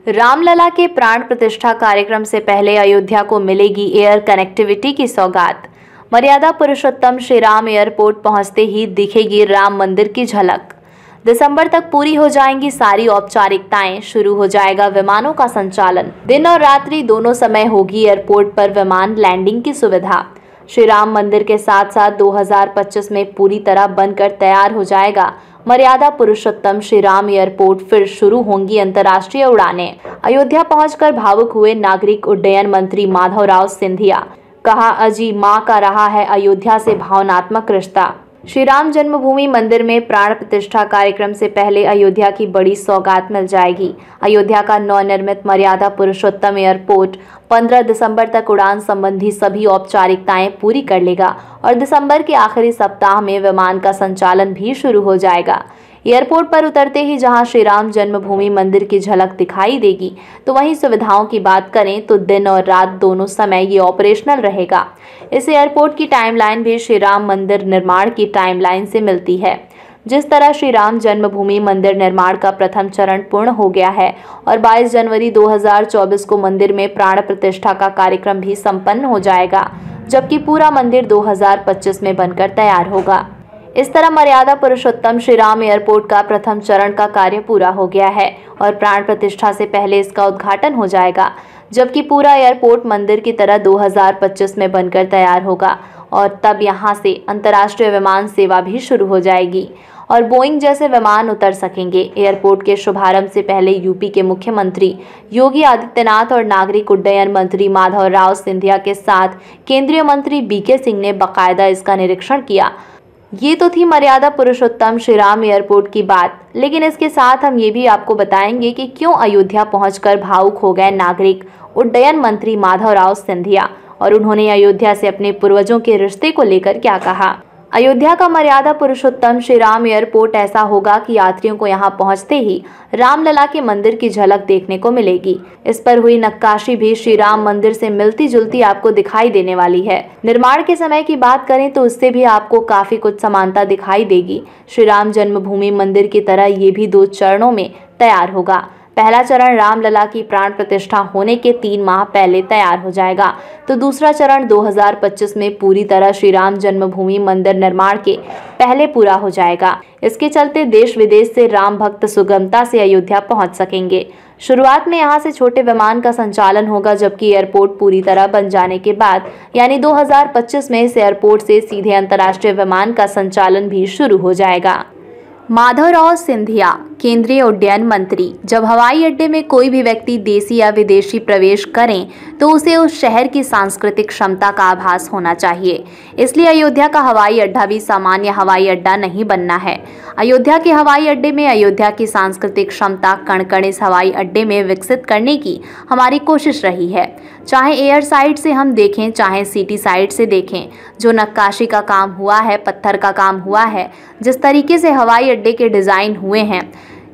रामलला के प्राण प्रतिष्ठा कार्यक्रम से पहले अयोध्या को मिलेगी एयर कनेक्टिविटी की सौगात। मर्यादा पुरुषोत्तम श्री राम एयरपोर्ट पहुंचते ही दिखेगी राम मंदिर की झलक। दिसंबर तक पूरी हो जाएंगी सारी औपचारिकताएं, शुरू हो जाएगा विमानों का संचालन। दिन और रात्रि दोनों समय होगी एयरपोर्ट पर विमान लैंडिंग की सुविधा। श्री राम मंदिर के साथ साथ 2025 में पूरी तरह बनकर तैयार हो जाएगा मर्यादा पुरुषोत्तम श्री राम एयरपोर्ट। फिर शुरू होंगी अंतर्राष्ट्रीय उड़ानें। अयोध्या पहुंचकर भावुक हुए नागरिक उड्डयन मंत्री माधवराव सिंधिया। कहा, अजी मां का रहा है अयोध्या से भावनात्मक रिश्ता। श्री राम जन्मभूमि मंदिर में प्राण प्रतिष्ठा कार्यक्रम से पहले अयोध्या की बड़ी सौगात मिल जाएगी। अयोध्या का नवनिर्मित मर्यादा पुरुषोत्तम एयरपोर्ट 15 दिसंबर तक उड़ान संबंधी सभी औपचारिकताएं पूरी कर लेगा और दिसंबर के आखिरी सप्ताह में विमान का संचालन भी शुरू हो जाएगा। एयरपोर्ट पर उतरते ही जहां श्री राम जन्मभूमि मंदिर की झलक दिखाई देगी, तो वहीं सुविधाओं की बात करें तो दिन और रात दोनों समय ये ऑपरेशनल रहेगा। इस एयरपोर्ट की टाइमलाइन भी श्री राम मंदिर निर्माण की टाइमलाइन से मिलती है। जिस तरह श्री राम जन्मभूमि मंदिर निर्माण का प्रथम चरण पूर्ण हो गया है और 22 जनवरी 2024 को मंदिर में प्राण प्रतिष्ठा का कार्यक्रम भी संपन्न हो जाएगा, जबकि पूरा मंदिर 2025 में बनकर तैयार होगा। इस तरह मर्यादा पुरुषोत्तम श्री राम एयरपोर्ट का प्रथम चरण का कार्य पूरा हो गया है और प्राण प्रतिष्ठा से पहले इसका उद्घाटन हो जाएगा, जबकि पूरा एयरपोर्ट मंदिर की तरह 2025 में बनकर तैयार होगा और तब यहां से अंतर्राष्ट्रीय विमान सेवा भी शुरू हो जाएगी और बोइंग जैसे विमान उतर सकेंगे। एयरपोर्ट के शुभारंभ से पहले यूपी के मुख्यमंत्री योगी आदित्यनाथ और नागरिक उड्डयन मंत्री माधवराव सिंधिया के साथ केंद्रीय मंत्री बीके सिंह ने बाकायदा इसका निरीक्षण किया। ये तो थी मर्यादा पुरुषोत्तम श्री राम एयरपोर्ट की बात, लेकिन इसके साथ हम ये भी आपको बताएंगे कि क्यों अयोध्या पहुंचकर भावुक हो गए नागरिक उड्डयन मंत्री माधवराव सिंधिया और उन्होंने अयोध्या से अपने पूर्वजों के रिश्ते को लेकर क्या कहा। अयोध्या का मर्यादा पुरुषोत्तम श्री राम एयरपोर्ट ऐसा होगा कि यात्रियों को यहां पहुंचते ही रामलला के मंदिर की झलक देखने को मिलेगी। इस पर हुई नक्काशी भी श्री राम मंदिर से मिलती जुलती आपको दिखाई देने वाली है। निर्माण के समय की बात करें तो उससे भी आपको काफी कुछ समानता दिखाई देगी। श्री राम जन्मभूमि मंदिर की तरह ये भी 2 चरणों में तैयार होगा। पहला चरण रामलला की प्राण प्रतिष्ठा होने के 3 माह पहले तैयार हो जाएगा, तो दूसरा चरण 2025 में पूरी तरह श्री राम जन्मभूमि मंदिर निर्माण के पहले पूरा हो जाएगा। इसके चलते देश विदेश से राम भक्त सुगमता से अयोध्या पहुंच सकेंगे। शुरुआत में यहां से छोटे विमान का संचालन होगा, जबकि एयरपोर्ट पूरी तरह बन जाने के बाद यानी 2025 में इस एयरपोर्ट से सीधे अंतर्राष्ट्रीय विमान का संचालन भी शुरू हो जाएगा। माधवराव सिंधिया, केंद्रीय उड्डयन मंत्री। जब हवाई अड्डे में कोई भी व्यक्ति देसी या विदेशी प्रवेश करें तो उसे उस शहर की सांस्कृतिक क्षमता का आभास होना चाहिए। इसलिए अयोध्या का हवाई अड्डा भी सामान्य हवाई अड्डा नहीं बनना है। अयोध्या के हवाई अड्डे में अयोध्या की सांस्कृतिक क्षमता कण कण इस हवाई अड्डे में विकसित करने की हमारी कोशिश रही है। चाहे एयर साइड से हम देखें, चाहे सिटी साइड से देखें, जो नक्काशी का काम हुआ है, पत्थर का काम हुआ है, जिस तरीके से हवाई अड्डे के डिज़ाइन हुए हैं,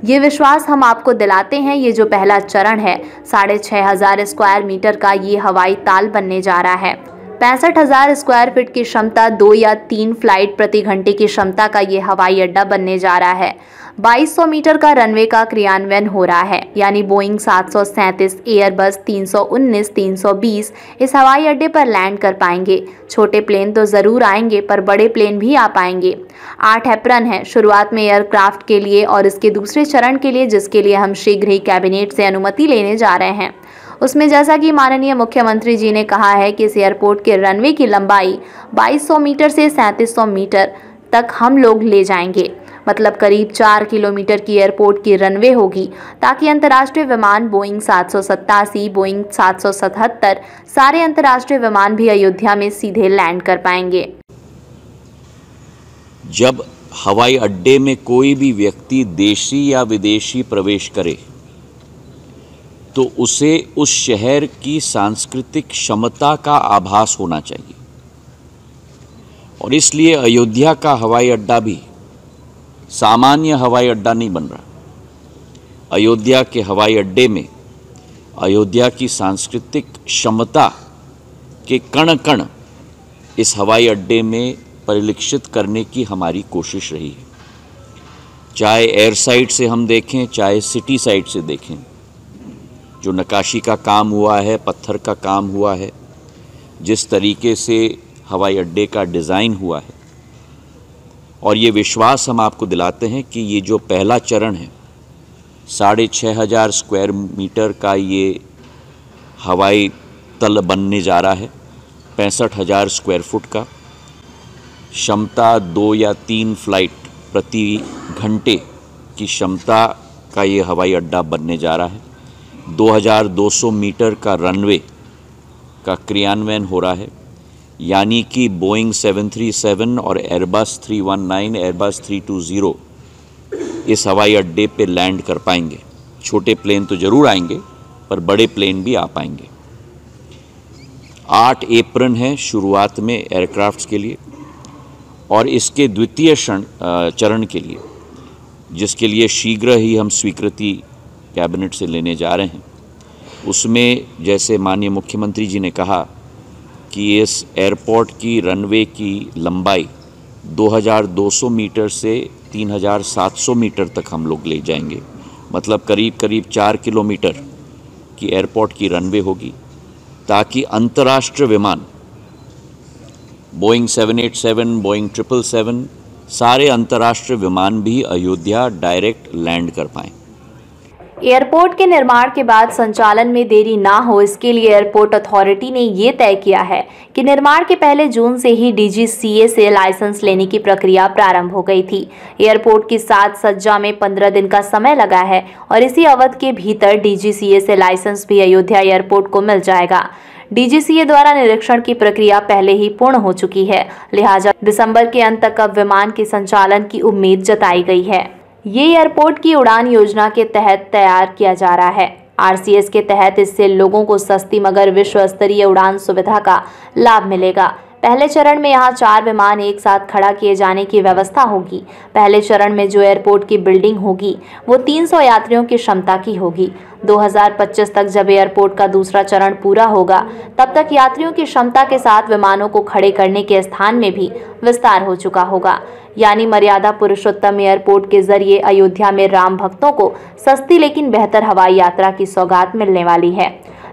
ये विश्वास हम आपको दिलाते हैं। ये जो पहला चरण है 6500 स्क्वायर मीटर का ये हवाई ताल बनने जा रहा है। 65,000 स्क्वायर फीट की क्षमता, 2 या 3 फ्लाइट प्रति घंटे की क्षमता का ये हवाई अड्डा बनने जा रहा है। 2200 मीटर का रनवे का क्रियान्वयन हो रहा है, यानी बोइंग 737, एयरबस 319, 320 इस हवाई अड्डे पर लैंड कर पाएंगे। छोटे प्लेन तो ज़रूर आएंगे, पर बड़े प्लेन भी आ पाएंगे। 8 एप्रन है शुरुआत में एयरक्राफ्ट के लिए और इसके दूसरे चरण के लिए, जिसके लिए हम शीघ्र ही कैबिनेट से अनुमति लेने जा रहे हैं। उसमें जैसा कि माननीय मुख्यमंत्री जी ने कहा है कि इस एयरपोर्ट के रनवे की लंबाई 2200 मीटर से 3700 मीटर तक हम लोग ले जाएंगे। मतलब करीब 4 किलोमीटर की एयरपोर्ट की रनवे होगी, ताकि अंतर्राष्ट्रीय विमान बोइंग 787, बोइंग 777 सारे अंतर्राष्ट्रीय विमान भी अयोध्या में सीधे लैंड कर पाएंगे। जब हवाई अड्डे में कोई भी व्यक्ति देशी या विदेशी प्रवेश करे तो उसे उस शहर की सांस्कृतिक क्षमता का आभास होना चाहिए और इसलिए अयोध्या का हवाई अड्डा भी सामान्य हवाई अड्डा नहीं बन रहा। अयोध्या के हवाई अड्डे में अयोध्या की सांस्कृतिक क्षमता के कण कण इस हवाई अड्डे में परिलक्षित करने की हमारी कोशिश रही है। चाहे एयर साइड से हम देखें, चाहे सिटी साइड से देखें, जो नक्काशी का काम हुआ है, पत्थर का काम हुआ है, जिस तरीके से हवाई अड्डे का डिज़ाइन हुआ है, और ये विश्वास हम आपको दिलाते हैं कि ये जो पहला चरण है 6,500 स्क्वायर मीटर का ये हवाई तल बनने जा रहा है, 65,000 स्क्वायर फुट का, क्षमता 2 या 3 फ्लाइट प्रति घंटे की क्षमता का ये हवाई अड्डा बनने जा रहा है। 2,200 मीटर का रनवे का क्रियान्वयन हो रहा है, यानी कि बोइंग 737 और एयरबस 319, एयरबस 320 इस हवाई अड्डे पे लैंड कर पाएंगे। छोटे प्लेन तो ज़रूर आएंगे, पर बड़े प्लेन भी आ पाएंगे। 8 एप्रन है शुरुआत में एयरक्राफ्ट्स के लिए, और इसके द्वितीय चरण के लिए, जिसके लिए शीघ्र ही हम स्वीकृति कैबिनेट से लेने जा रहे हैं, उसमें जैसे माननीय मुख्यमंत्री जी ने कहा कि इस एयरपोर्ट की रनवे की लंबाई 2,200 मीटर से 3,700 मीटर तक हम लोग ले जाएंगे। मतलब करीब करीब 4 किलोमीटर की एयरपोर्ट की रनवे होगी, ताकि अंतर्राष्ट्रीय विमान बोइंग 787, बोइंग 777 सारे अंतर्राष्ट्रीय विमान भी अयोध्या डायरेक्ट लैंड कर पाएँ। एयरपोर्ट के निर्माण के बाद संचालन में देरी ना हो, इसके लिए एयरपोर्ट अथॉरिटी ने ये तय किया है कि निर्माण के पहले जून से ही DGCA से लाइसेंस लेने की प्रक्रिया प्रारंभ हो गई थी। एयरपोर्ट की साज सज्जा में 15 दिन का समय लगा है और इसी अवधि के भीतर DGCA से लाइसेंस भी अयोध्या एयरपोर्ट को मिल जाएगा। DGCA द्वारा निरीक्षण की प्रक्रिया पहले ही पूर्ण हो चुकी है, लिहाजा दिसंबर के अंत तक अब विमान के संचालन की उम्मीद जताई गई है। ये एयरपोर्ट की उड़ान योजना के तहत तैयार किया जा रहा है। RCS के तहत इससे लोगों को सस्ती मगर विश्व स्तरीय उड़ान सुविधा का लाभ मिलेगा। पहले चरण में यहाँ 4 विमान एक साथ खड़ा किए जाने की व्यवस्था होगी। पहले चरण में जो एयरपोर्ट की बिल्डिंग होगी वो 300 यात्रियों की क्षमता की होगी। 2025 तक जब एयरपोर्ट का दूसरा चरण पूरा होगा, तब तक यात्रियों की क्षमता के साथ विमानों को खड़े करने के स्थान में भी विस्तार हो चुका होगा। यानी मर्यादा पुरुषोत्तम एयरपोर्ट के जरिए अयोध्या में राम भक्तों को सस्ती लेकिन बेहतर हवाई यात्रा की सौगात मिलने वाली है।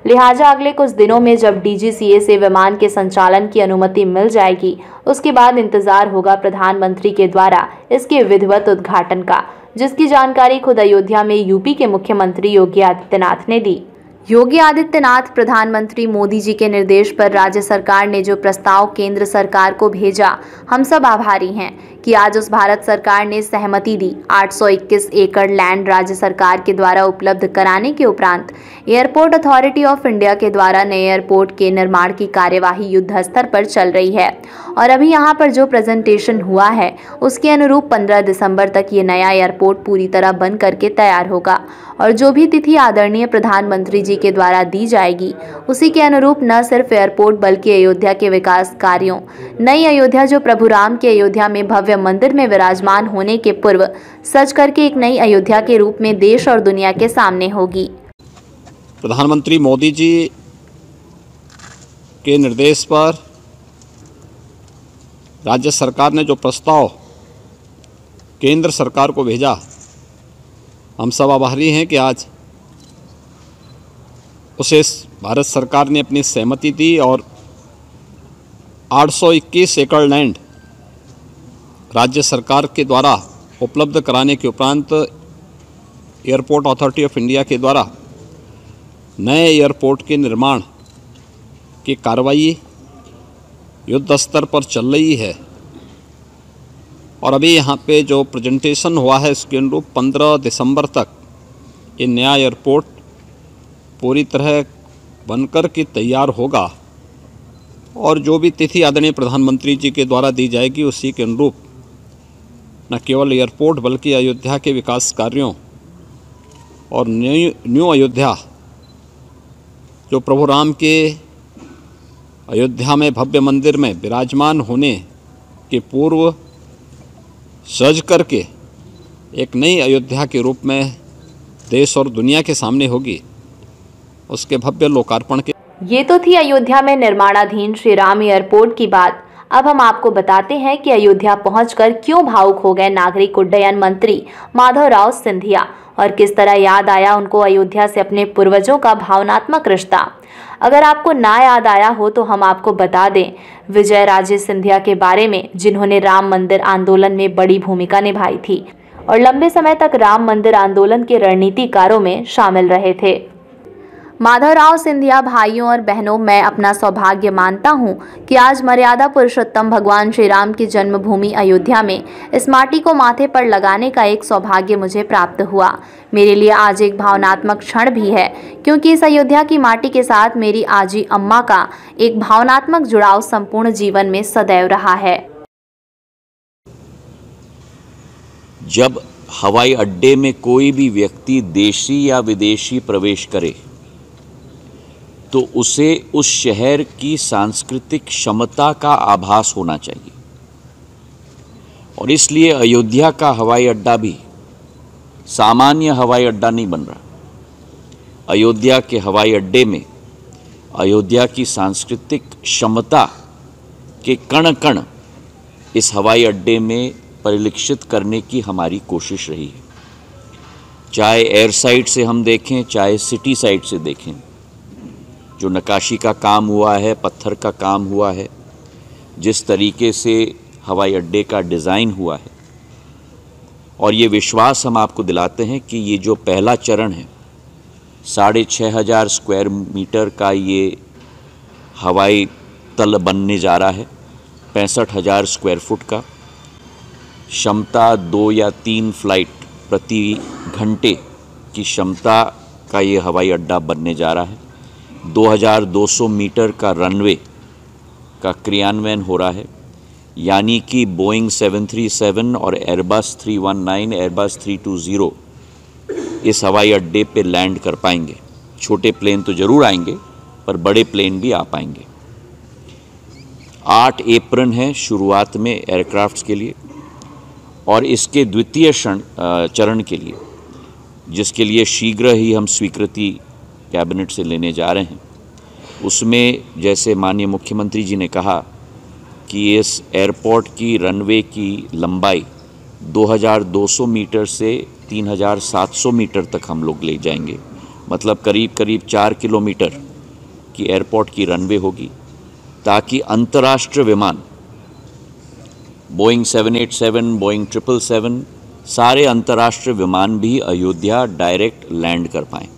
लिहाजा अगले कुछ दिनों में जब DGCA से विमान के संचालन की अनुमति मिल जाएगी, उसके बाद इंतजार होगा प्रधानमंत्री के द्वारा इसके विधिवत उद्घाटन का, जिसकी जानकारी खुद अयोध्या में यूपी के मुख्यमंत्री योगी आदित्यनाथ ने दी। योगी आदित्यनाथ प्रधानमंत्री मोदी जी के निर्देश पर राज्य सरकार ने जो प्रस्ताव केंद्र सरकार को भेजा, हम सब आभारी हैं कि आज उस भारत सरकार ने सहमति दी। 821 एकड़ लैंड राज्य सरकार के द्वारा उपलब्ध कराने के उपरांत एयरपोर्ट अथॉरिटी ऑफ इंडिया के द्वारा नए एयरपोर्ट के निर्माण की कार्यवाही युद्ध स्तर पर चल रही है और अभी यहाँ पर जो प्रेजेंटेशन हुआ है उसके अनुरूप 15 दिसंबर तक ये नया एयरपोर्ट पूरी तरह बन करके तैयार होगा और जो भी तिथि आदरणीय प्रधानमंत्री जी के द्वारा दी जाएगी उसी के अनुरूप न सिर्फ एयरपोर्ट बल्कि अयोध्या के विकास कार्यों, नई अयोध्या जो प्रभु राम के अयोध्या में भव्य मंदिर में विराजमान होने के पूर्व सज करके एक नई अयोध्या के रूप में देश और दुनिया के सामने होगी। प्रधानमंत्री मोदी जी के निर्देश पर राज्य सरकार ने जो प्रस्ताव केंद्र सरकार को भेजा, हम सब आभारी हैं कि आज उसे भारत सरकार ने अपनी सहमति दी और 821 एकड़ लैंड राज्य सरकार के द्वारा उपलब्ध कराने के उपरांत एयरपोर्ट अथॉरिटी ऑफ इंडिया के द्वारा नए एयरपोर्ट के निर्माण की कार्रवाई युद्ध स्तर पर चल रही है और अभी यहाँ पे जो प्रेजेंटेशन हुआ है इसके अनुरूप 15 दिसंबर तक ये नया एयरपोर्ट पूरी तरह बनकर के तैयार होगा और जो भी तिथि आदरणीय प्रधानमंत्री जी के द्वारा दी जाएगी उसी के अनुरूप न केवल एयरपोर्ट बल्कि अयोध्या के विकास कार्यों और न्यू अयोध्या जो प्रभु राम के अयोध्या में भव्य मंदिर में विराजमान होने के पूर्व सज करके एक नई अयोध्या के रूप में देश और दुनिया के सामने होगी, उसके भव्य लोकार्पण के। ये तो थी अयोध्या में निर्माणाधीन श्री राम एयरपोर्ट की बात। अब हम आपको बताते हैं कि अयोध्या पहुंचकर क्यों भावुक हो गए नागरिक उड्डयन मंत्री माधवराव सिंधिया और किस तरह याद आया उनको अयोध्या से अपने पूर्वजों का भावनात्मक रिश्ता। अगर आपको ना याद आया हो तो हम आपको बता दें विजय राजे सिंधिया के बारे में, जिन्होंने राम मंदिर आंदोलन में बड़ी भूमिका निभाई थी और लंबे समय तक राम मंदिर आंदोलन के रणनीतिकारों में शामिल रहे थे। माधवराव सिंधिया भाइयों और बहनों, मैं अपना सौभाग्य मानता हूं कि आज मर्यादा पुरुषोत्तम भगवान श्री राम की जन्मभूमि अयोध्या में इस माटी को माथे पर लगाने का एक सौभाग्य मुझे प्राप्त हुआ। मेरे लिए आज एक भावनात्मक क्षण भी है, क्योंकि इस अयोध्या की माटी के साथ मेरी आजी अम्मा का एक भावनात्मक जुड़ाव संपूर्ण जीवन में सदैव रहा है। जब हवाई अड्डे में कोई भी व्यक्ति देशी या विदेशी प्रवेश करे तो उसे उस शहर की सांस्कृतिक क्षमता का आभास होना चाहिए, और इसलिए अयोध्या का हवाई अड्डा भी सामान्य हवाई अड्डा नहीं बन रहा। अयोध्या के हवाई अड्डे में अयोध्या की सांस्कृतिक क्षमता के कण कण इस हवाई अड्डे में परिलक्षित करने की हमारी कोशिश रही है। चाहे एयर साइड से हम देखें, चाहे सिटी साइड से देखें, जो नक्काशी का काम हुआ है, पत्थर का काम हुआ है, जिस तरीके से हवाई अड्डे का डिज़ाइन हुआ है, और ये विश्वास हम आपको दिलाते हैं कि ये जो पहला चरण है, 6,500 स्क्वायर मीटर का ये हवाई तल बनने जा रहा है, 65,000 स्क्वायर फुट का, क्षमता 2 या 3 फ्लाइट प्रति घंटे की क्षमता का ये हवाई अड्डा बनने जा रहा है। 2,200 मीटर का रनवे का क्रियान्वयन हो रहा है, यानी कि बोइंग 737 और एयरबस 319, एयरबस 320 इस हवाई अड्डे पे लैंड कर पाएंगे। छोटे प्लेन तो ज़रूर आएंगे, पर बड़े प्लेन भी आ पाएंगे। 8 एप्रन है शुरुआत में एयरक्राफ्ट्स के लिए, और इसके द्वितीय चरण के लिए, जिसके लिए शीघ्र ही हम स्वीकृति कैबिनेट से लेने जा रहे हैं, उसमें जैसे माननीय मुख्यमंत्री जी ने कहा कि इस एयरपोर्ट की रनवे की लंबाई 2,200 मीटर से 3,700 मीटर तक हम लोग ले जाएंगे। मतलब करीब करीब 4 किलोमीटर की एयरपोर्ट की रनवे होगी, ताकि अंतर्राष्ट्रीय विमान बोइंग 787, बोइंग 777 सारे अंतर्राष्ट्रीय विमान भी अयोध्या डायरेक्ट लैंड कर पाएँ।